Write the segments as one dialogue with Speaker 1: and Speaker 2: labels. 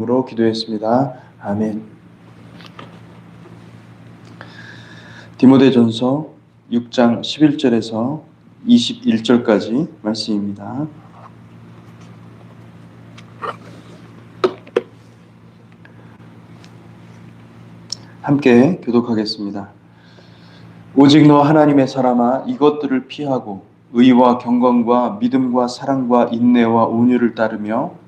Speaker 1: 으로 기도했습니다. 아멘. 디모데전서 6장 11절에서 21절까지 말씀입니다. 함께 교독하겠습니다. 오직 너 하나님의 사람아 이것들을 피하고 의와 경건과 믿음과 사랑과 인내와 온유를 따르며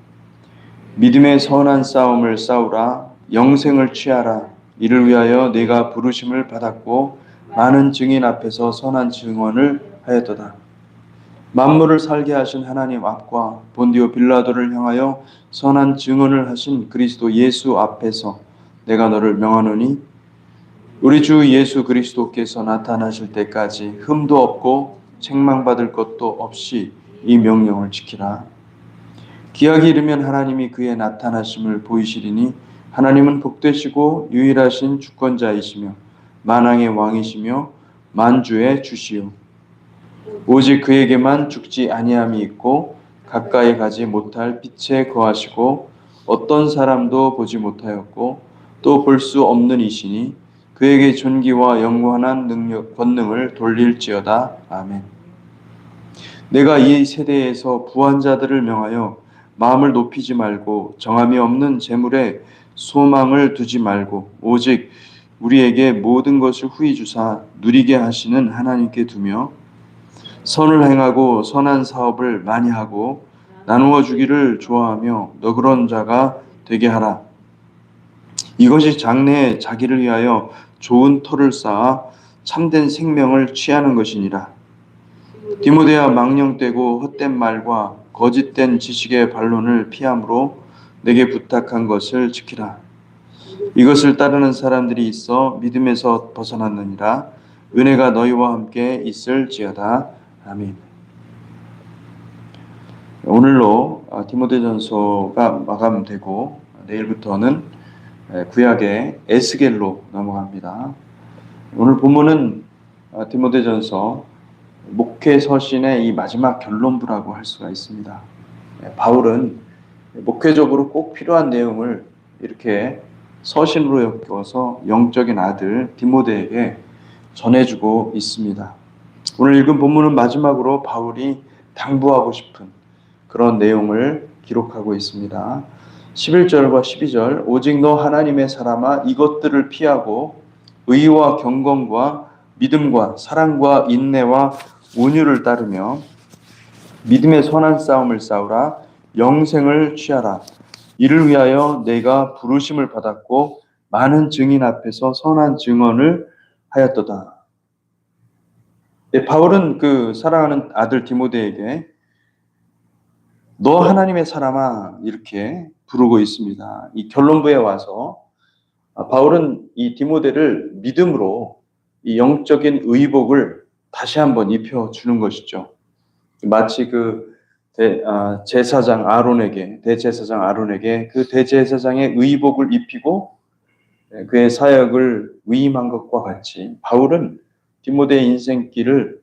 Speaker 1: 믿음의 선한 싸움을 싸우라. 영생을 취하라. 이를 위하여 내가 부르심을 받았고 많은 증인 앞에서 선한 증언을 하였도다. 만물을 살게 하신 하나님 앞과 본디오 빌라도를 향하여 선한 증언을 하신 그리스도 예수 앞에서 내가 너를 명하노니 우리 주 예수 그리스도께서 나타나실 때까지 흠도 없고 책망받을 것도 없이 이 명령을 지키라. 기약이 이르면 하나님이 그의 나타나심을 보이시리니 하나님은 복되시고 유일하신 주권자이시며 만왕의 왕이시며 만주의 주시요 오직 그에게만 죽지 아니함이 있고 가까이 가지 못할 빛에 거하시고 어떤 사람도 보지 못하였고 또 볼 수 없는 이시니 그에게 존귀와 영원한 능력 권능을 돌릴지어다. 아멘. 내가 이 세대에서 부한 자들을 명하여 마음을 높이지 말고 정함이 없는 재물에 소망을 두지 말고 오직 우리에게 모든 것을 후히 주사 누리게 하시는 하나님께 두며 선을 행하고 선한 사업을 많이 하고 나누어 주기를 좋아하며 너그러운 자가 되게 하라. 이것이 장래에 자기를 위하여 좋은 터를 쌓아 참된 생명을 취하는 것이니라. 디모데야 망령되고 헛된 말과 거짓된 지식의 반론을 피함으로 내게 부탁한 것을 지키라. 이것을 따르는 사람들이 있어 믿음에서 벗어났느니라. 은혜가 너희와 함께 있을지어다. 아멘. 오늘로 디모데전서가 마감되고 내일부터는 구약의 에스겔로 넘어갑니다. 오늘 본문은 디모데전서 목회 서신의 이 마지막 결론부라고 할 수가 있습니다. 바울은 목회적으로 꼭 필요한 내용을 이렇게 서신으로 엮어서 영적인 아들 디모데에게 전해주고 있습니다. 오늘 읽은 본문은 마지막으로 바울이 당부하고 싶은 그런 내용을 기록하고 있습니다. 11절과 12절 오직 너 하나님의 사람아 이것들을 피하고 의와 경건과 믿음과 사랑과 인내와 온유를 따르며 믿음의 선한 싸움을 싸우라. 영생을 취하라. 이를 위하여 내가 부르심을 받았고 많은 증인 앞에서 선한 증언을 하였도다. 바울은 그 사랑하는 아들 디모데에게 너 하나님의 사람아 이렇게 부르고 있습니다. 이 결론부에 와서 바울은 이 디모데를 믿음으로 이 영적인 의복을 다시 한번 입혀주는 것이죠. 마치 그 제사장 아론에게 그 대제사장의 의복을 입히고 그의 사역을 위임한 것과 같이 바울은 디모데의 인생길을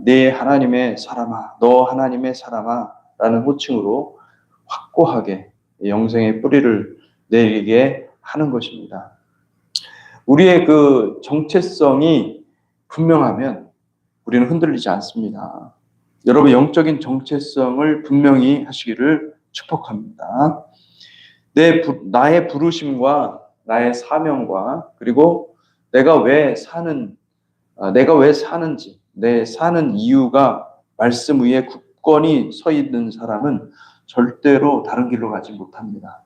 Speaker 1: 내 하나님의 사람아, 너 하나님의 사람아 라는 호칭으로 확고하게 영생의 뿌리를 내리게 하는 것입니다. 우리의 그 정체성이 분명하면 우리는 흔들리지 않습니다. 여러분 영적인 정체성을 분명히 하시기를 축복합니다. 나의 부르심과 나의 사명과 그리고 내가 왜 사는지 내 사는 이유가 말씀 위에 굳건히 서 있는 사람은 절대로 다른 길로 가지 못합니다.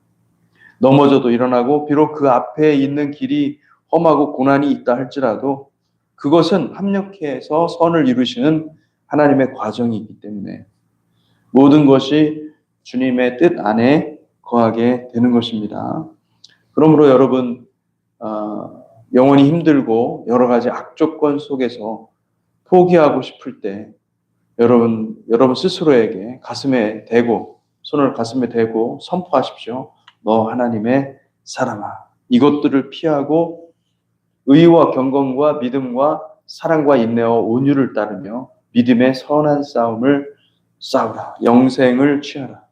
Speaker 1: 넘어져도 일어나고 비록 그 앞에 있는 길이 험하고 고난이 있다 할지라도 그것은 합력해서 선을 이루시는 하나님의 과정이기 때문에 모든 것이 주님의 뜻 안에 거하게 되는 것입니다. 그러므로 여러분 영원히 힘들고 여러 가지 악조건 속에서 포기하고 싶을 때 여러분 스스로에게 손을 가슴에 대고 선포하십시오. 너 하나님의 사람아. 이것들을 피하고 의와 경건과 믿음과 사랑과 인내와 온유를 따르며 믿음의 선한 싸움을 싸우라. 영생을 취하라.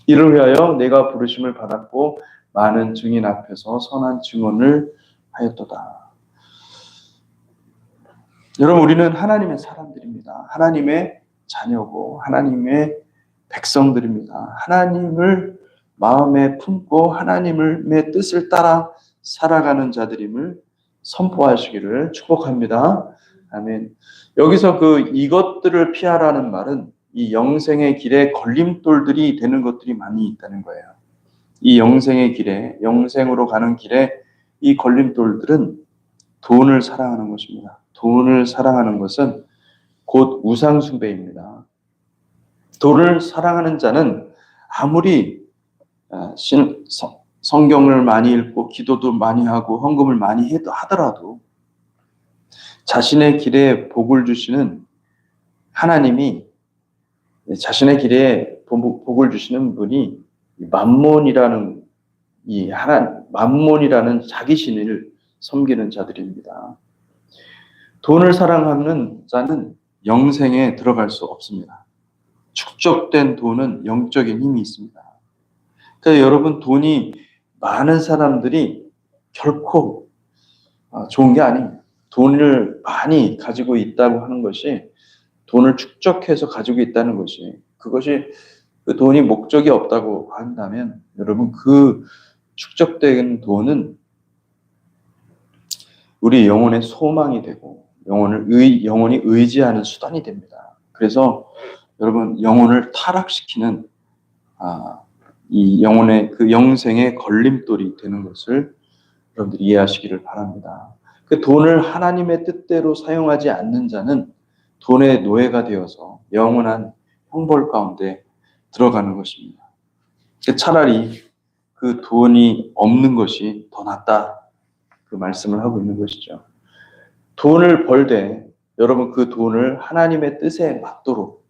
Speaker 1: 이를 위하여 내가 부르심을 받았고 많은 증인 앞에서 선한 증언을 하였도다. 여러분, 우리는 하나님의 사람들입니다. 하나님의 자녀고 하나님의 백성들입니다. 하나님을 마음에 품고 하나님의 뜻을 따라 살아가는 자들임을 선포하시기를 축복합니다. 아멘. 여기서 이것들을 피하라는 말은 이 영생의 길에 걸림돌들이 되는 것들이 많이 있다는 거예요. 이 영생의 길에, 영생으로 가는 길에 이 걸림돌들은 돈을 사랑하는 것입니다. 돈을 사랑하는 것은 곧 우상숭배입니다. 돈을 사랑하는 자는 아무리 성경을 많이 읽고 기도도 많이 하고 헌금을 많이 하더라도 자신의 길에 복을 주시는 하나님이, 자신의 길에 복을 주시는 분이 맘몬이라는 맘몬이라는 자기 신을 섬기는 자들입니다. 돈을 사랑하는 자는 영생에 들어갈 수 없습니다. 축적된 돈은 영적인 힘이 있습니다. 그래서 여러분, 돈이 많은 사람들이 결코 좋은 게 아닙니다. 돈을 많이 가지고 있다고 하는 것이, 돈을 축적해서 가지고 있다는 것이, 그것이 그 돈이 목적이 없다고 한다면 여러분, 그 축적된 돈은 우리 영혼의 소망이 되고 영혼이 의지하는 수단이 됩니다. 그래서 여러분, 영혼을 타락시키는 이 영혼의 그 영생의 걸림돌이 되는 것을 여러분들이 이해하시기를 바랍니다. 그 돈을 하나님의 뜻대로 사용하지 않는 자는 돈의 노예가 되어서 영원한 형벌 가운데 들어가는 것입니다. 차라리 그 돈이 없는 것이 더 낫다, 그 말씀을 하고 있는 것이죠. 돈을 벌되 여러분, 그 돈을 하나님의 뜻에 맞도록,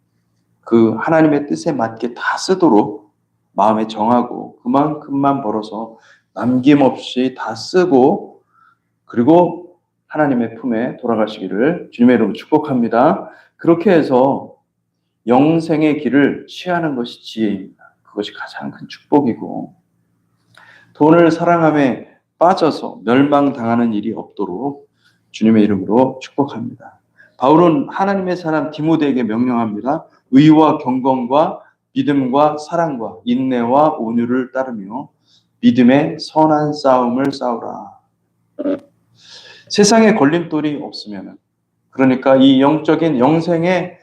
Speaker 1: 그 하나님의 뜻에 맞게 다 쓰도록 마음에 정하고 그만큼만 벌어서 남김없이 다 쓰고 그리고 하나님의 품에 돌아가시기를 주님의 이름으로 축복합니다. 그렇게 해서 영생의 길을 취하는 것이 지혜입니다. 그것이 가장 큰 축복이고, 돈을 사랑함에 빠져서 멸망당하는 일이 없도록 주님의 이름으로 축복합니다. 바울은 하나님의 사람 디모데에게 명령합니다. 의와 경건과 믿음과 사랑과 인내와 온유를 따르며 믿음의 선한 싸움을 싸우라. 세상에 걸림돌이 없으면, 그러니까 이 영적인 영생의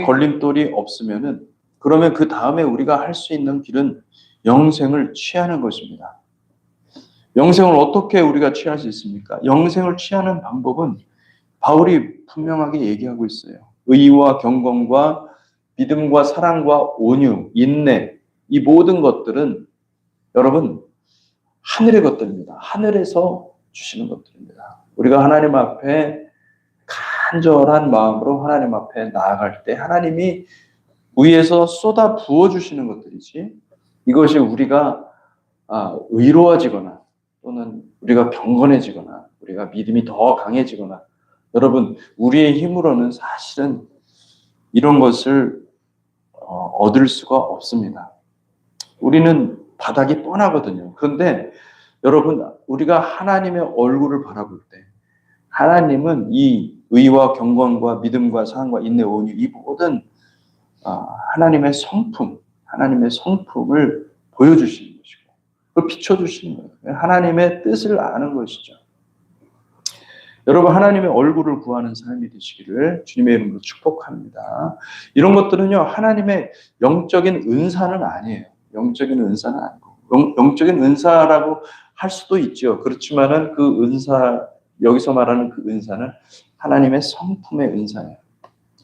Speaker 1: 걸림돌이 없으면은, 그러면 그 다음에 우리가 할 수 있는 길은 영생을 취하는 것입니다. 영생을 어떻게 우리가 취할 수 있습니까? 영생을 취하는 방법은 바울이 분명하게 얘기하고 있어요. 의와 경건과 믿음과 사랑과 온유, 인내, 이 모든 것들은 여러분 하늘의 것들입니다. 하늘에서 주시는 것들입니다. 우리가 하나님 앞에 간절한 마음으로 하나님 앞에 나아갈 때 하나님이 위에서 쏟아 부어주시는 것들이지, 이것이 우리가 의로워지거나 또는 우리가 경건해지거나 우리가 믿음이 더 강해지거나, 여러분, 우리의 힘으로는 사실은 이런 것을 얻을 수가 없습니다. 우리는 바닥이 뻔하거든요. 그런데 여러분, 우리가 하나님의 얼굴을 바라볼 때 하나님은 이 의와 경건과 믿음과 사랑과 인내, 온유, 이 모든 하나님의 성품을 보여주시는 것이고 그걸 비춰주시는 거예요. 하나님의 뜻을 아는 것이죠. 여러분, 하나님의 얼굴을 구하는 삶이 되시기를 주님의 이름으로 축복합니다. 이런 것들은요, 하나님의 영적인 은사는 아니에요. 영적인 은사는 아니고, 영적인 은사라고 할 수도 있죠. 그렇지만은 그 은사, 여기서 말하는 그 은사는 하나님의 성품의 은사예요.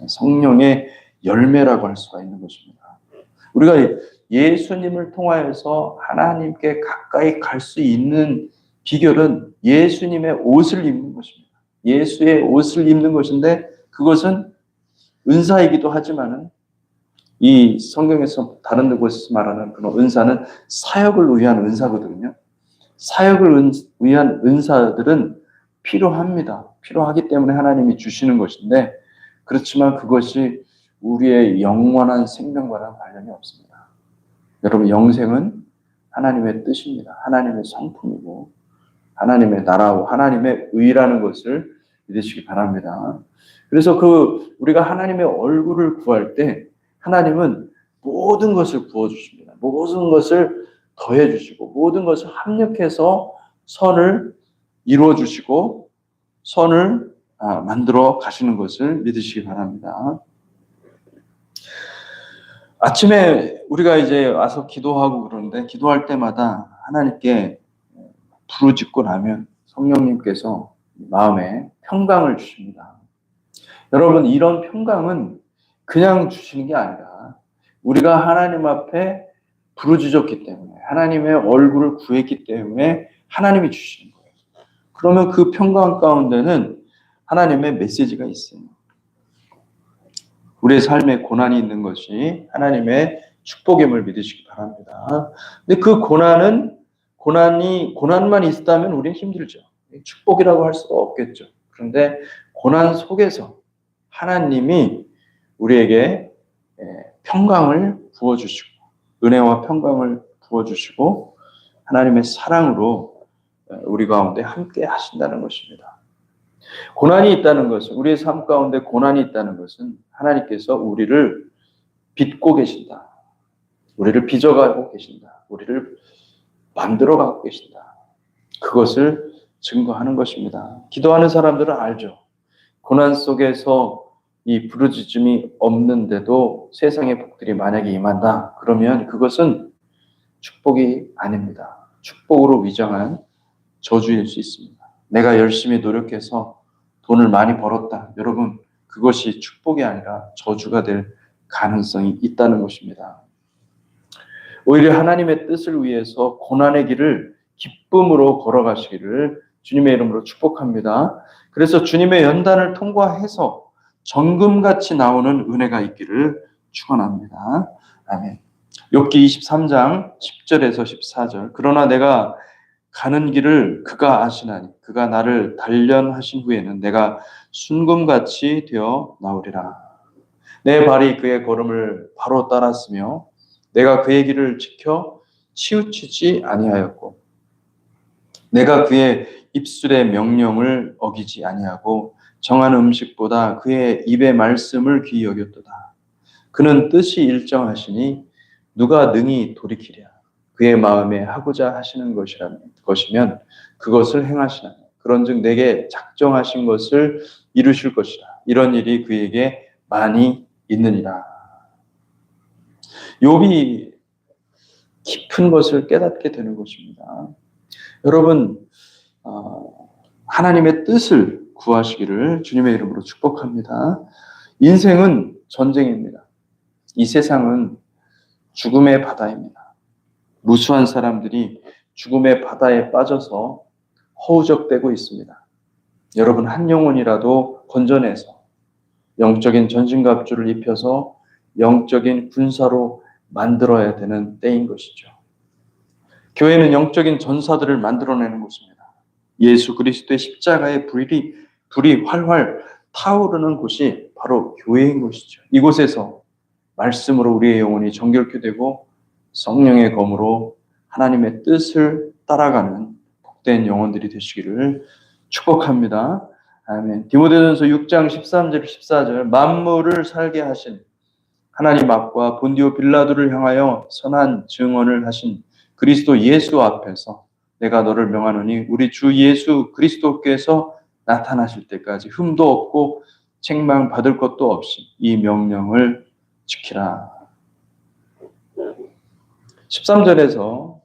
Speaker 1: 성령의 열매라고 할 수가 있는 것입니다. 우리가 예수님을 통하여서 하나님께 가까이 갈 수 있는 비결은 예수님의 옷을 입는 것입니다. 예수의 옷을 입는 것인데, 그것은 은사이기도 하지만은 이 성경에서 다른 곳에서 말하는 그런 은사는 사역을 위한 은사거든요. 사역을 위한 은사들은 필요합니다. 필요하기 때문에 하나님이 주시는 것인데, 그렇지만 그것이 우리의 영원한 생명과는 관련이 없습니다. 여러분, 영생은 하나님의 뜻입니다. 하나님의 성품이고 하나님의 나라와 하나님의 의라는 것을 믿으시기 바랍니다. 그래서 우리가 하나님의 얼굴을 구할 때 하나님은 모든 것을 부어주십니다. 모든 것을 더해주시고 모든 것을 합력해서 선을 이루어주시고 선을 만들어 가시는 것을 믿으시기 바랍니다. 아침에 우리가 이제 와서 기도하고 그러는데 기도할 때마다 하나님께 부르짖고 나면 성령님께서 마음에 평강을 주십니다. 여러분, 이런 평강은 그냥 주시는 게 아니라 우리가 하나님 앞에 부르짖었기 때문에 하나님의 얼굴을 구했기 때문에 하나님이 주시는 거예요. 그러면 그 평강 가운데는 하나님의 메시지가 있어요. 우리의 삶에 고난이 있는 것이 하나님의 축복임을 믿으시기 바랍니다. 근데 그 고난만 있다면 우리는 힘들죠. 축복이라고 할 수가 없겠죠. 그런데 고난 속에서 하나님이 우리에게 평강을 부어주시고 은혜와 평강을 부어주시고 하나님의 사랑으로 우리 가운데 함께 하신다는 것입니다. 고난이 있다는 것은 우리의 삶 가운데 고난이 있다는 것은 하나님께서 우리를 빚고 계신다. 우리를 빚어가고 계신다. 우리를 만들어가고 계신다. 그것을 증거하는 것입니다. 기도하는 사람들은 알죠. 고난 속에서 이 부르짖음이 없는데도 세상의 복들이 만약에 임한다. 그러면 그것은 축복이 아닙니다. 축복으로 위장한 저주일 수 있습니다. 내가 열심히 노력해서 돈을 많이 벌었다. 여러분, 그것이 축복이 아니라 저주가 될 가능성이 있다는 것입니다. 오히려 하나님의 뜻을 위해서 고난의 길을 기쁨으로 걸어가시기를 주님의 이름으로 축복합니다. 그래서 주님의 연단을 통과해서 정금같이 나오는 은혜가 있기를 축원합니다. 아멘. 욥기 23장 10절에서 14절. 그러나 내가 가는 길을 그가 아시나니 그가 나를 단련하신 후에는 내가 순금같이 되어 나오리라. 내 발이 그의 걸음을 바로 따랐으며 내가 그의 길을 지켜 치우치지 아니하였고 내가 그의 입술의 명령을 어기지 아니하고 정한 음식보다 그의 입의 말씀을 귀히 여겼도다. 그는 뜻이 일정하시니 누가 능히 돌이키랴. 그의 마음에 하고자 하시는 것이면 그것을 행하시나니 그런즉 내게 작정하신 것을 이루실 것이라. 이런 일이 그에게 많이 있느니라. 욥이 깊은 것을 깨닫게 되는 것입니다. 여러분, 하나님의 뜻을 구하시기를 주님의 이름으로 축복합니다. 인생은 전쟁입니다. 이 세상은 죽음의 바다입니다. 무수한 사람들이 죽음의 바다에 빠져서 허우적대고 있습니다. 여러분, 한 영혼이라도 건져내서 영적인 전신갑주를 입혀서 영적인 군사로 만들어야 되는 때인 것이죠. 교회는 영적인 전사들을 만들어내는 곳입니다. 예수 그리스도의 십자가의 불이 활활 타오르는 곳이 바로 교회인 것이죠. 이곳에서 말씀으로 우리의 영혼이 정결케 되고 성령의 검으로 하나님의 뜻을 따라가는 복된 영혼들이 되시기를 축복합니다. 아멘. 디모데전서 6장 13절 14절 만물을 살게 하신 하나님 앞과 본디오 빌라도를 향하여 선한 증언을 하신 그리스도 예수 앞에서 내가 너를 명하노니 우리 주 예수 그리스도께서 나타나실 때까지 흠도 없고 책망 받을 것도 없이 이 명령을 지키라. 13절에서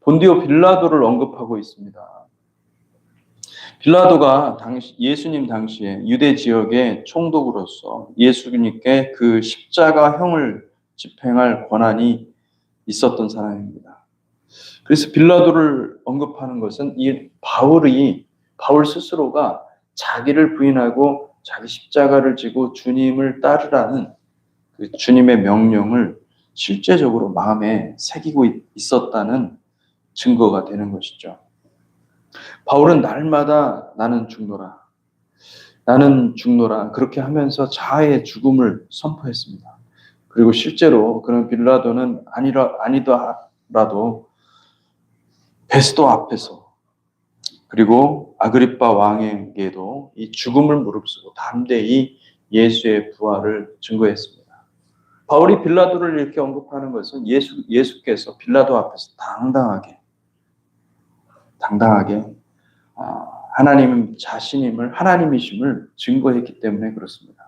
Speaker 1: 본디오 빌라도를 언급하고 있습니다. 빌라도가 예수님 당시에 유대 지역의 총독으로서 예수님께 그 십자가형을 집행할 권한이 있었던 사람입니다. 그래서 빌라도를 언급하는 것은 이 바울 스스로가 자기를 부인하고 자기 십자가를 지고 주님을 따르라는 그 주님의 명령을 실제적으로 마음에 새기고 있었다는 증거가 되는 것이죠. 바울은 날마다 나는 죽노라 그렇게 하면서 자아의 죽음을 선포했습니다. 그리고 실제로 그런 빌라도는 아니더라도 베스도 앞에서 그리고 아그리빠 왕에게도 이 죽음을 무릅쓰고 담대히 예수의 부활을 증거했습니다. 바울이 빌라도를 이렇게 언급하는 것은 예수께서 빌라도 앞에서 당당하게 하나님 자신임을, 하나님이심을 증거했기 때문에 그렇습니다.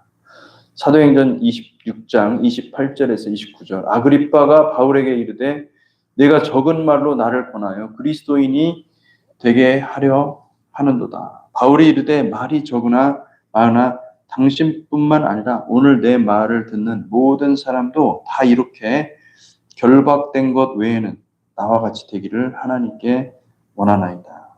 Speaker 1: 사도행전 26장 28절에서 29절, 아그리빠가 바울에게 이르되 내가 적은 말로 나를 권하여 그리스도인이 되게 하려 하는도다. 바울이 이르되 말이 적으나 많으나 당신뿐만 아니라 오늘 내 말을 듣는 모든 사람도 다 이렇게 결박된 것 외에는 나와 같이 되기를 하나님께 원하나이다.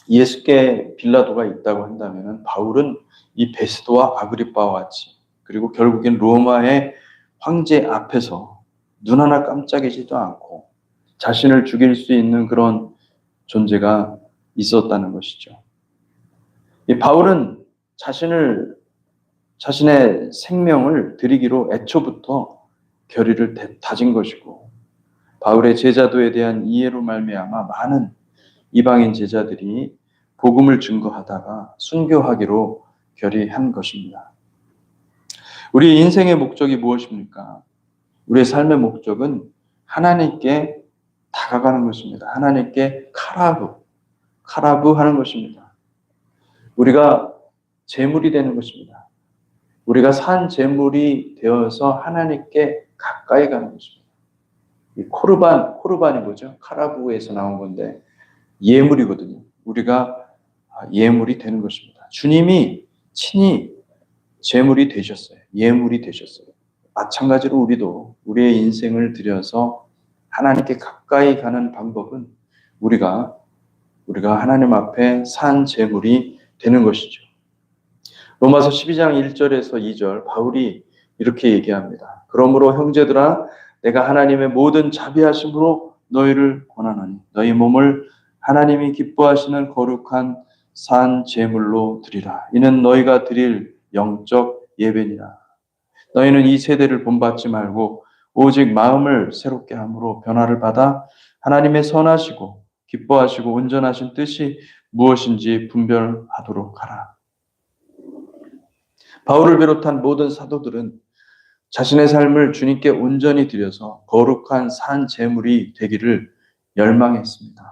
Speaker 1: 예수께 빌라도가 있다고 한다면 바울은 이 베스도와 아그리빠와 같이 그리고 결국엔 로마의 황제 앞에서 눈 하나 깜짝이지도 않고 자신을 죽일 수 있는 그런 존재가 있었다는 것이죠. 이 바울은 자신의 생명을 드리기로 애초부터 결의를 다진 것이고 바울의 제자도에 대한 이해로 말미암아 많은 이방인 제자들이 복음을 증거하다가 순교하기로 결의한 것입니다. 우리 인생의 목적이 무엇입니까? 우리의 삶의 목적은 하나님께 다가가는 것입니다. 하나님께 카라브 하는 것입니다. 우리가 제물이 되는 것입니다. 우리가 산 제물이 되어서 하나님께 가까이 가는 것입니다. 이 코르반이 뭐죠? 카라브에서 나온 건데 예물이거든요. 우리가 예물이 되는 것입니다. 주님이 친히 제물이 되셨어요. 예물이 되셨어요. 마찬가지로 우리도 우리의 인생을 들여서 하나님께 가까이 가는 방법은 우리가 하나님 앞에 산 제물이 되는 것이죠. 로마서 12장 1절에서 2절 바울이 이렇게 얘기합니다. 그러므로 형제들아 내가 하나님의 모든 자비하심으로 너희를 권하노니 너희 몸을 하나님이 기뻐하시는 거룩한 산 제물로 드리라. 이는 너희가 드릴 영적 예배니라. 너희는 이 세대를 본받지 말고 오직 마음을 새롭게 함으로 변화를 받아 하나님의 선하시고 기뻐하시고 온전하신 뜻이 무엇인지 분별하도록 하라. 바울을 비롯한 모든 사도들은 자신의 삶을 주님께 온전히 드려서 거룩한 산 제물이 되기를 열망했습니다.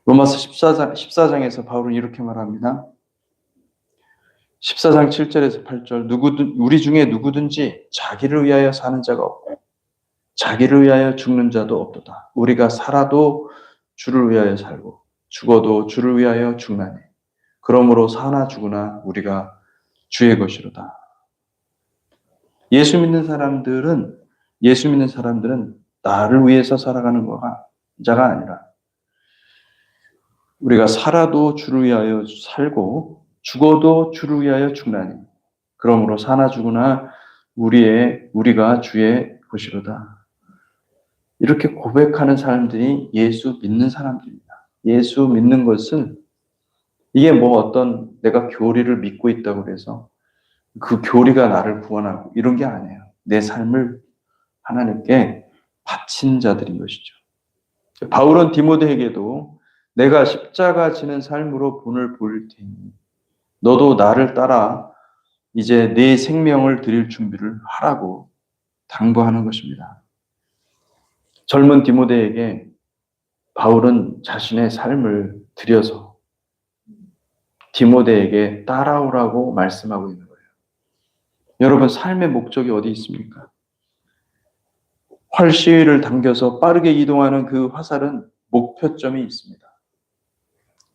Speaker 1: 로마서 14장에서 바울은 이렇게 말합니다. 14장 7절에서 8절 우리 중에 누구든지 자기를 위하여 사는 자가 없고 자기를 위하여 죽는 자도 없도다. 우리가 살아도 주를 위하여 살고 죽어도 주를 위하여 죽나니 그러므로 사나 죽으나 우리가 주의 것이로다. 예수 믿는 사람들은 나를 위해서 살아가는 자가 아니라 우리가 살아도 주를 위하여 살고 죽어도 주를 위하여 죽나니 그러므로 사나 죽으나 우리가 주의 것이로다. 이렇게 고백하는 사람들이 예수 믿는 사람들입니다. 예수 믿는 것은 이게 어떤 내가 교리를 믿고 있다고 해서 그 교리가 나를 구원하고 이런 게 아니에요. 내 삶을 하나님께 바친 자들인 것이죠. 바울은 디모데에게도 내가 십자가 지는 삶으로 본을 보일 테니 너도 나를 따라 이제 내 생명을 드릴 준비를 하라고 당부하는 것입니다. 젊은 디모데에게 바울은 자신의 삶을 드려서 디모데에게 따라오라고 말씀하고 있는 거예요. 여러분 삶의 목적이 어디 있습니까? 활시위를 당겨서 빠르게 이동하는 그 화살은 목표점이 있습니다.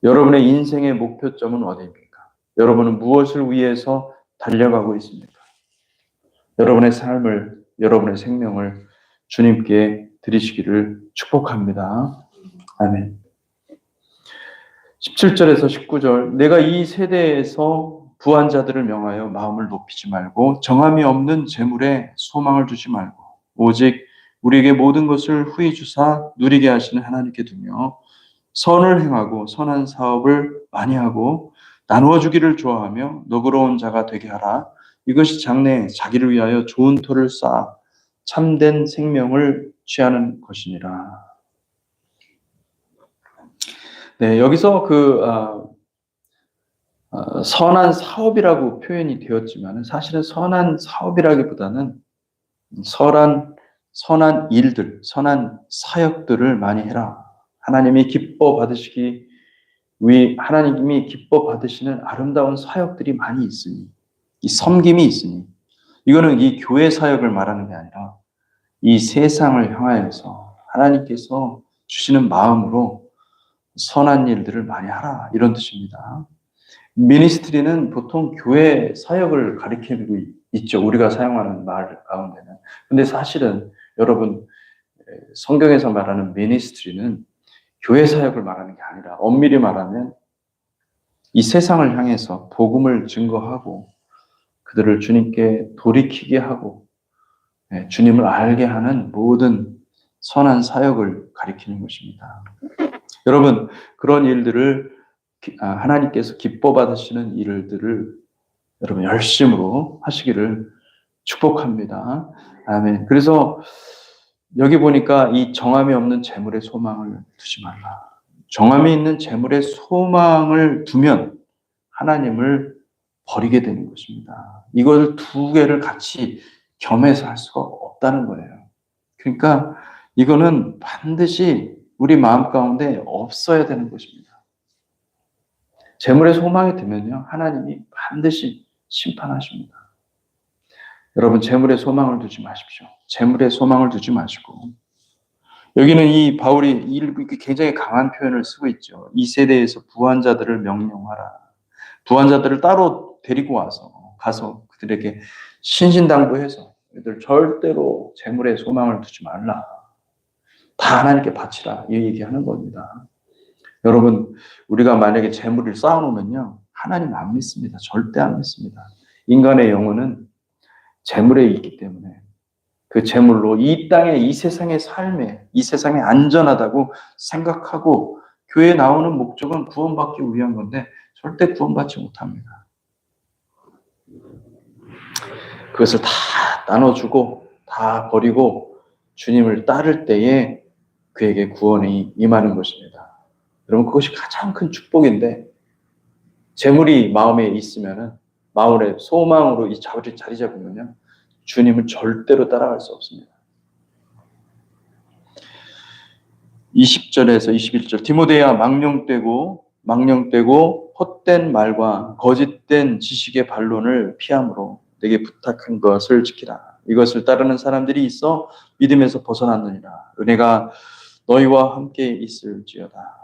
Speaker 1: 여러분의 인생의 목표점은 어디입니까? 여러분은 무엇을 위해서 달려가고 있습니까? 여러분의 삶을, 여러분의 생명을 주님께 드리시기를 축복합니다. 아멘. 17절에서 19절 내가 이 세대에서 부한 자들을 명하여 마음을 높이지 말고 정함이 없는 재물에 소망을 두지 말고 오직 우리에게 모든 것을 후히 주사 누리게 하시는 하나님께 두며 선을 행하고 선한 사업을 많이 하고 나누어 주기를 좋아하며 너그러운 자가 되게 하라. 이것이 장래에 자기를 위하여 좋은 터를 쌓아 참된 생명을 취하는 것이니라. 네, 여기서 선한 사업이라고 표현이 되었지만 사실은 선한 사업이라기보다는 선한 일들, 선한 사역들을 많이 해라. 하나님이 기뻐 받으시는 아름다운 사역들이 많이 있으니, 이 섬김이 있으니, 이거는 이 교회 사역을 말하는 게 아니라 이 세상을 향하여서 하나님께서 주시는 마음으로 선한 일들을 많이 하라. 이런 뜻입니다. 미니스트리는 보통 교회 사역을 가리키고 있죠. 우리가 사용하는 말 가운데는. 근데 사실은 여러분, 성경에서 말하는 미니스트리는 교회 사역을 말하는 게 아니라 엄밀히 말하면 이 세상을 향해서 복음을 증거하고 그들을 주님께 돌이키게 하고 주님을 알게 하는 모든 선한 사역을 가리키는 것입니다. 여러분, 그런 일들을 하나님께서 기뻐 받으시는 일들을 여러분 열심으로 하시기를 축복합니다. 아멘. 그래서 여기 보니까 이 정함이 없는 재물의 소망을 두지 말라. 정함이 있는 재물의 소망을 두면 하나님을 버리게 되는 것입니다. 이걸 두 개를 같이 겸해서 할 수가 없다는 거예요. 그러니까 이거는 반드시 우리 마음 가운데 없어야 되는 것입니다. 재물의 소망이 들면요, 하나님이 반드시 심판하십니다. 여러분, 재물의 소망을 두지 마십시오. 재물의 소망을 두지 마시고, 여기는 이 바울이 굉장히 강한 표현을 쓰고 있죠. 이 세대에서 부한자들을 명령하라. 부한자들을 따로 데리고 가서 그들에게 신신당부해서 그들 절대로 재물의 소망을 두지 말라. 다 하나님께 바치라. 이 얘기하는 겁니다. 여러분, 우리가 만약에 재물을 쌓아놓으면요, 하나님 안 믿습니다. 절대 안 믿습니다. 인간의 영혼은 재물에 있기 때문에 그 재물로 이 땅에, 이 세상의 삶에, 이 세상에 안전하다고 생각하고 교회에 나오는 목적은 구원받기 위한 건데 절대 구원받지 못합니다. 그것을 다 나눠주고 다 버리고 주님을 따를 때에 그에게 구원이 임하는 것입니다. 여러분, 그것이 가장 큰 축복인데 재물이 마음에 있으면은 마음의 소망으로 이 자리 잡으면요, 주님을 절대로 따라갈 수 없습니다. 20절에서 21절 디모데야, 망령되고 헛된 말과 거짓된 지식의 반론을 피함으로 내게 부탁한 것을 지키라. 이것을 따르는 사람들이 있어 믿음에서 벗어났느니라. 은혜가 너희와 함께 있을지어다.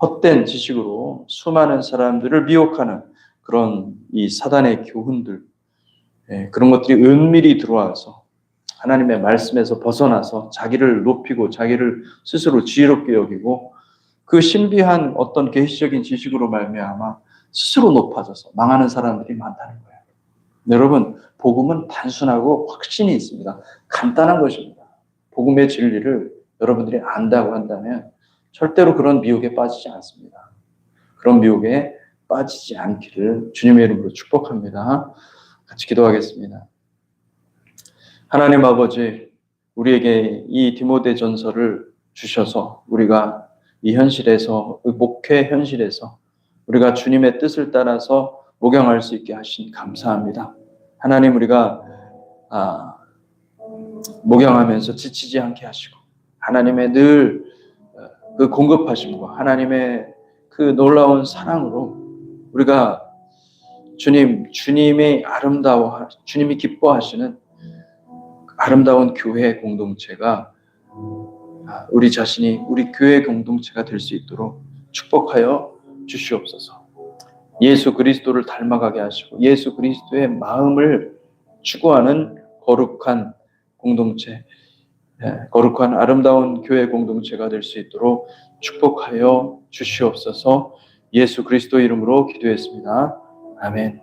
Speaker 1: 헛된 지식으로 수많은 사람들을 미혹하는 그런 이 사단의 교훈들, 그런 것들이 은밀히 들어와서 하나님의 말씀에서 벗어나서 자기를 높이고 자기를 스스로 지혜롭게 여기고 그 신비한 어떤 계시적인 지식으로 말미암아 스스로 높아져서 망하는 사람들이 많다는 거예요. 여러분, 복음은 단순하고 확신이 있습니다. 간단한 것입니다. 복음의 진리를 여러분들이 안다고 한다면 절대로 그런 미혹에 빠지지 않습니다. 그런 미혹에 빠지지 않기를 주님의 이름으로 축복합니다. 같이 기도하겠습니다. 하나님 아버지, 우리에게 이 디모데전서를 주셔서 우리가 이 현실에서, 목회 현실에서 우리가 주님의 뜻을 따라서 목양할 수 있게 하신 감사합니다. 하나님, 우리가 목양하면서 지치지 않게 하시고 하나님의 늘 그 공급하심과 하나님의 그 놀라운 사랑으로 우리가 주님이 주님이 기뻐하시는 아름다운 교회 공동체가 우리 자신이 우리 교회 공동체가 될 수 있도록 축복하여 주시옵소서. 예수 그리스도를 닮아가게 하시고 예수 그리스도의 마음을 추구하는 거룩한 공동체, 거룩한 아름다운 교회 공동체가 될 수 있도록 축복하여 주시옵소서. 예수 그리스도 이름으로 기도했습니다. 아멘.